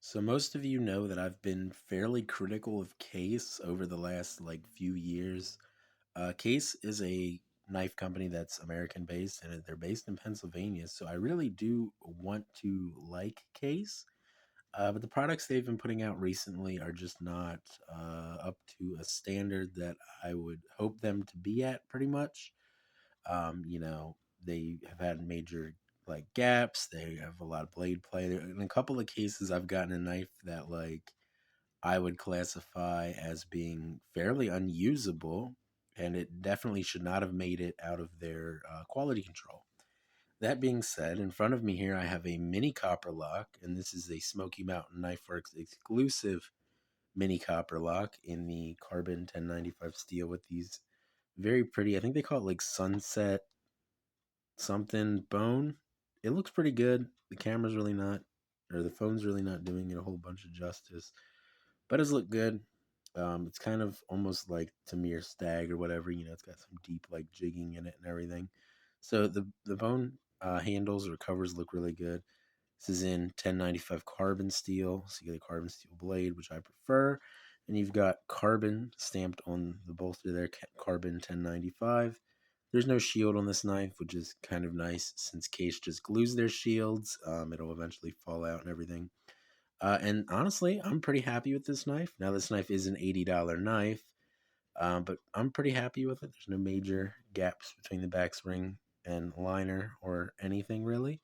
So most of you know that I've been fairly critical of Case over the last few years. Case is a knife company that's American based and they're based in Pennsylvania. So I really do want to like Case. But the products they've been putting out recently are just not up to a standard that I would hope them to be at pretty much. They have had major gaps. They have a lot of blade play. In a couple of cases, I've gotten a knife that I would classify as being fairly unusable, and it definitely should not have made it out of their quality control. That being said, in front of me here, I have a mini Copperlock, and this is a Smoky Mountain Knife Works exclusive mini Copperlock in the carbon 1095 steel with these very pretty, I think they call it sunset something bone. It looks pretty good. The camera's really not, or the phone's really not doing it a whole bunch of justice, but it's look good. It's kind of almost like Tamir Stag or whatever. It's got some deep jigging in it and everything. So the bone handles or covers look really good. This is in 1095 carbon steel, so you get a carbon steel blade, which I prefer. And you've got carbon stamped on the bolster there, carbon 1095. There's no shield on this knife, which is kind of nice since Case just glues their shields. It'll eventually fall out and everything. And honestly, I'm pretty happy with this knife. Now, this knife is an $80 knife, but I'm pretty happy with it. There's no major gaps between the back spring and liner or anything really.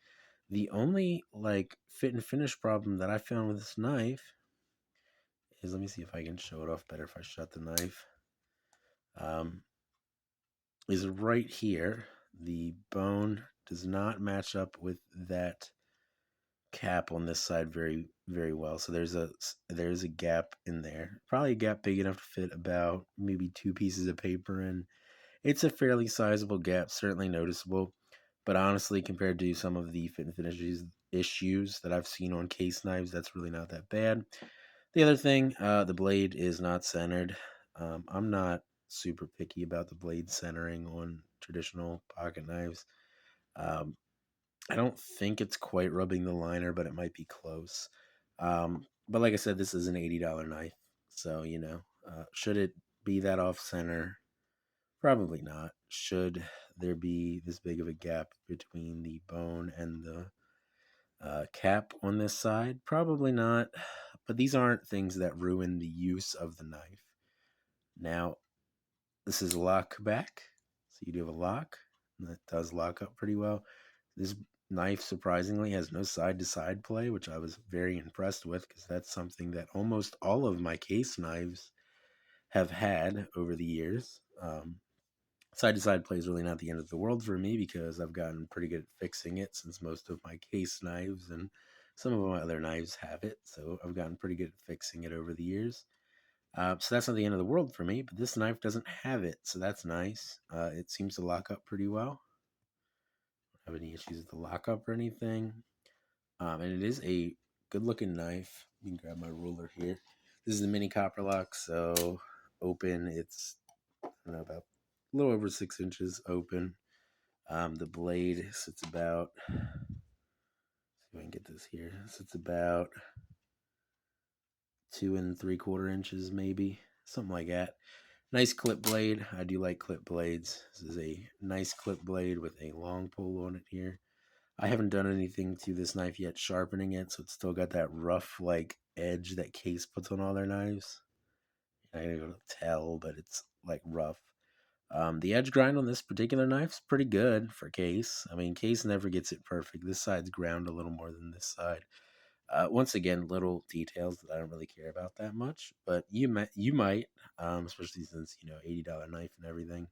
The only fit and finish problem that I found with this knife is, let me see if I can show it off better if I shut the knife. Um, is right here. The bone does not match up with that cap on this side very well. So there's a gap in there. Probably a gap big enough to fit about maybe two pieces of paper in. It's a fairly sizable gap, certainly noticeable. But honestly, compared to some of the fit and finishes issues that I've seen on case knives, that's really not that bad. The other thing, the blade is not centered. I'm not super picky about the blade centering on traditional pocket knives. Um, I don't think it's quite rubbing the liner, but it might be close. But like I said, this is an $80 knife. So, should it be that off center? Probably not. Should there be this big of a gap between the bone and the cap on this side? Probably not. But these aren't things that ruin the use of the knife. Now, this is lock back. So you do have a lock, and that does lock up pretty well. This knife surprisingly has no side to side play, which I was very impressed with because that's something that almost all of my case knives have had over the years. Side to side play is really not the end of the world for me because I've gotten pretty good at fixing it since most of my case knives and some of my other knives have it. So I've gotten pretty good at fixing it over the years. So that's not the end of the world for me, but this knife doesn't have it, so that's nice. It seems to lock up pretty well. Don't have any issues with the lockup or anything. And it is a good looking knife. You can grab my ruler here. This is the mini Copperlock, so open. It's, I don't know, about a little over 6 inches open. The blade sits about, let's see if I can get this here. Sits about 2 3/4 inches, maybe something like that. Nice clip blade. I do like clip blades. This is a nice clip blade with a long pull on it here. I haven't done anything to this knife yet, sharpening it, so it's still got that rough edge that Case puts on all their knives. I gotta go to tell, but it's rough. The edge grind on this particular knife's pretty good for Case. I mean, Case never gets it perfect. This side's ground a little more than this side. Once again, little details that I don't really care about that much, but you might, especially since $80 knife and everything.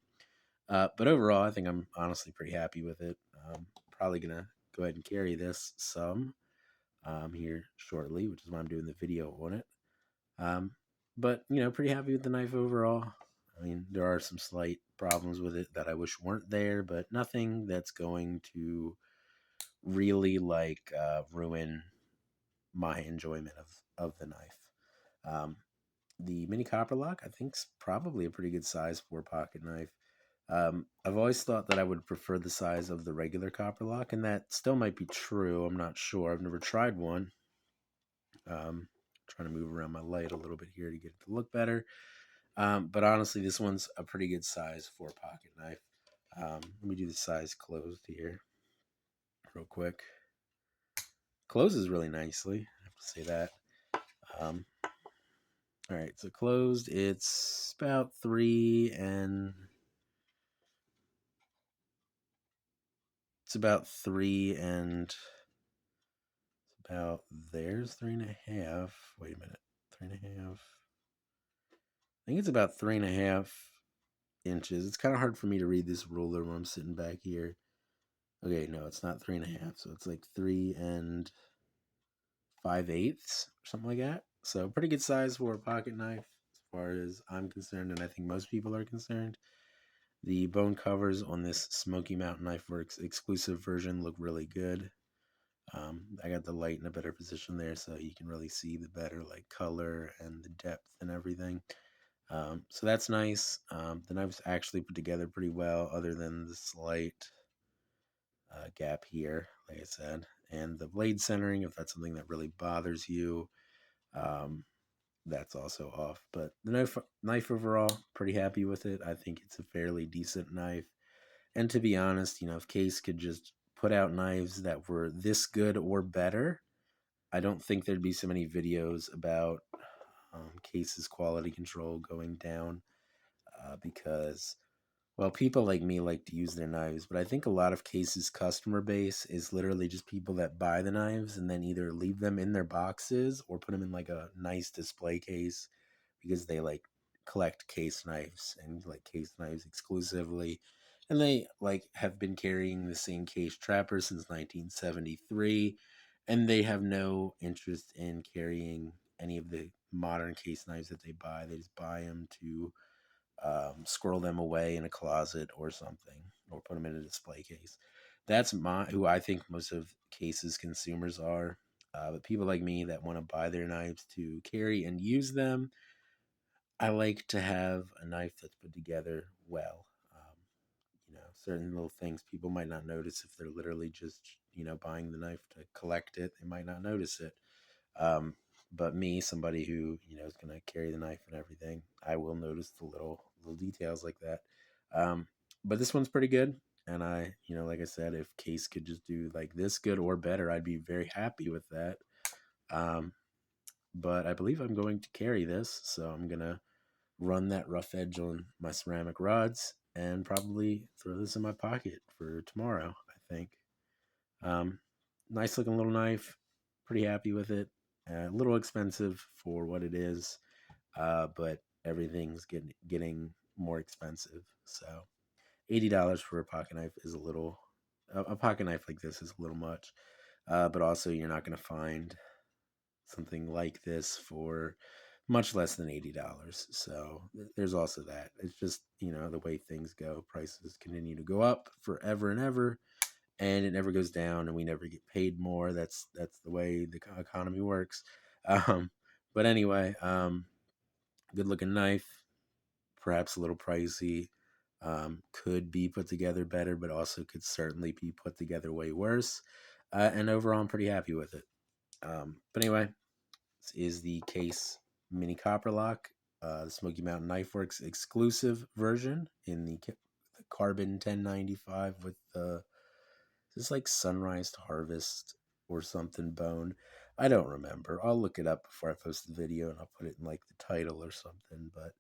But overall, I think I'm honestly pretty happy with it. Probably gonna go ahead and carry this some here shortly, which is why I'm doing the video on it. Um, but pretty happy with the knife overall. I mean, there are some slight problems with it that I wish weren't there, but nothing that's going to really ruin my enjoyment of the knife. Um, the mini Copperlock, I think, is probably a pretty good size for a pocket knife. I've always thought that I would prefer the size of the regular Copperlock, and that still might be true. I'm not sure. I've never tried one. Trying to move around my light a little bit here to get it to look better. But honestly, this one's a pretty good size for a pocket knife. Let me do the size closed here real quick. Closes really nicely, I have to say that. Um, all right, so closed, it's about 3 and it's about 3 and about there's 3.5. Wait a minute, 3.5. I think it's about 3.5 inches. It's kind of hard for me to read this ruler when I'm sitting back here. Okay, no, it's not 3.5. So it's like 3 5/8 or something like that. So pretty good size for a pocket knife as far as I'm concerned, and I think most people are concerned. The bone covers on this Smoky Mountain Knife Works exclusive version look really good. I got the light in a better position there, so you can really see the better like color and the depth and everything. So that's nice. The knife's actually put together pretty well, other than the slight gap here, like I said, and the blade centering. If that's something that really bothers you, um, that's also off. But the knife overall, pretty happy with it. I think it's a fairly decent knife. And to be honest, if Case could just put out knives that were this good or better, I don't think there'd be so many videos about Case's quality control going down because, well, people like me like to use their knives, but I think a lot of Case's customer base is literally just people that buy the knives and then either leave them in their boxes or put them in like a nice display case because they like collect Case knives and like Case knives exclusively. And they like have been carrying the same Case trapper since 1973, and they have no interest in carrying any of the modern Case knives that they buy. They just buy them to squirrel them away in a closet or something, or put them in a display case. That's who I think most of Case's consumers are. But people like me that want to buy their knives to carry and use them, I like to have a knife that's put together well. Certain little things people might not notice if they're literally just, buying the knife to collect it. They might not notice it. Um, but me, somebody who is going to carry the knife and everything, I will notice the little details like that. Um, but this one's pretty good, and like I said, if Case could just do like this good or better, I'd be very happy with that. Um, but I believe I'm going to carry this, so I'm gonna run that rough edge on my ceramic rods and probably throw this in my pocket for tomorrow. I think. Um, Nice looking little knife. Pretty happy with it. A little expensive for what it is, but everything's getting more expensive. So $80 for a pocket knife is a little. A pocket knife like this is a little much, but also you're not going to find something like this for much less than $80. So there's also that. It's just the way things go. Prices continue to go up forever and ever, and it never goes down, and we never get paid more. That's the way the economy works. Um, but anyway, good looking knife, perhaps a little pricey. Could be put together better, but also could certainly be put together way worse. And overall, I'm pretty happy with it. But anyway, this is the Case Mini Copperlock, the Smoky Mountain Knife Works exclusive version in the Carbon 1095 with the this like Sunrise to Harvest or something bone. I don't remember. I'll look it up before I post the video and I'll put it in like the title or something. But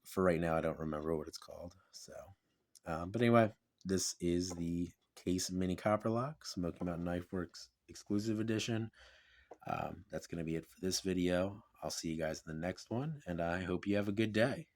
for right now, I don't remember what it's called. So, but anyway, this is the Case Mini Copperlock Smoky Mountain Knife Works exclusive edition. That's going to be it for this video. I'll see you guys in the next one, and I hope you have a good day.